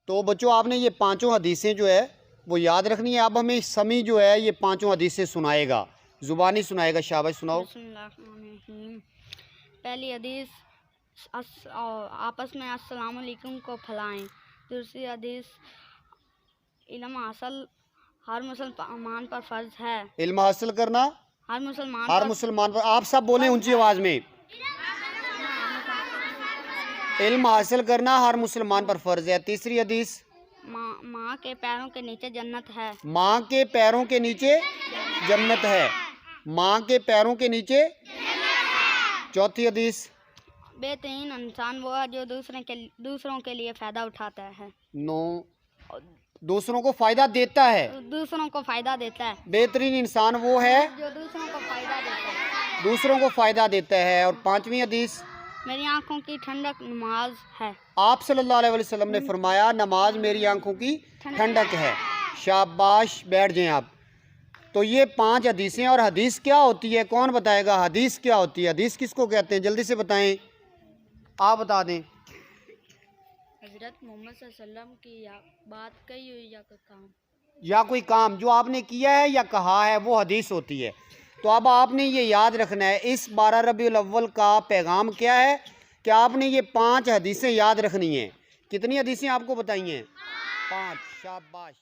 تو بچوں آپ نے یہ پانچوں حدیثیں جو ہے وہ یاد رکھنی ہے. اب ہمیں سمی جو ہے یہ پانچوں حدیثیں سنائے گا, زبانی سنائے گا. شاباش سناؤ. بسم اللہ الرحمن الرحیم. پہلی حدیث آپس میں السلام علیکم کو پھیلائیں. دوسری حدیث علم حاصل ہر مسلمان پر فرض ہے. علم حاصل کرنا ہر ہر مسلمان پر. آپ سب بولیں اونچی آواز میں. علم حاصل کرنا ہر مسلمان پر فرض ہے. تیسری حدیث ماں کے پیروں کے نیچے جنت ہے. ماں کے پیروں کے نیچے جنت ہے. ماں کے پیروں کے نیچے. چوتھی حدیث بہترین انسان وہ ہے جو دوسروں کے لیے فائدہ اٹھاتا ہے. دوسروں کو فائدہ دیتا ہے. دوسروں کو فائدہ دیتا ہے. بہترین انسان وہ ہے جو دوسروں کو فائدہ دیتا ہے. دوسروں کو فائدہ دیتا ہے. اور پانچویں حدیث میری آنکھوں کی ٹھنڈک نماز ہے. آپ صلی اللہ علیہ وسلم نے فرمایا نماز میری آنکھوں کی ٹھنڈک ہے. شاباش, بیٹھ جائیں آپ. تو یہ 5 حدیثیں. اور حدیث کیا ہوتی ہے کون بتائے گا؟ حدیث کیا ہوتی ہے؟ حدیث کس کو کہتے ہیں؟ جلدی سے بتائیں, آپ بتا دیں. حضرت محمد صلی اللہ علیہ وسلم کی بات کہی ہوئی یا کوئی کام جو آپ نے کیا ہے یا کہا ہے وہ حدیث ہوتی ہے. تو اب آپ نے یہ یاد رکھنا ہے اس 12 ربیع الاول کا پیغام کیا ہے کہ آپ نے یہ 5 حدیثیں یاد رکھنی ہیں. کتنی حدیثیں آپ کو بتائی ہیں؟ 5. شاباش.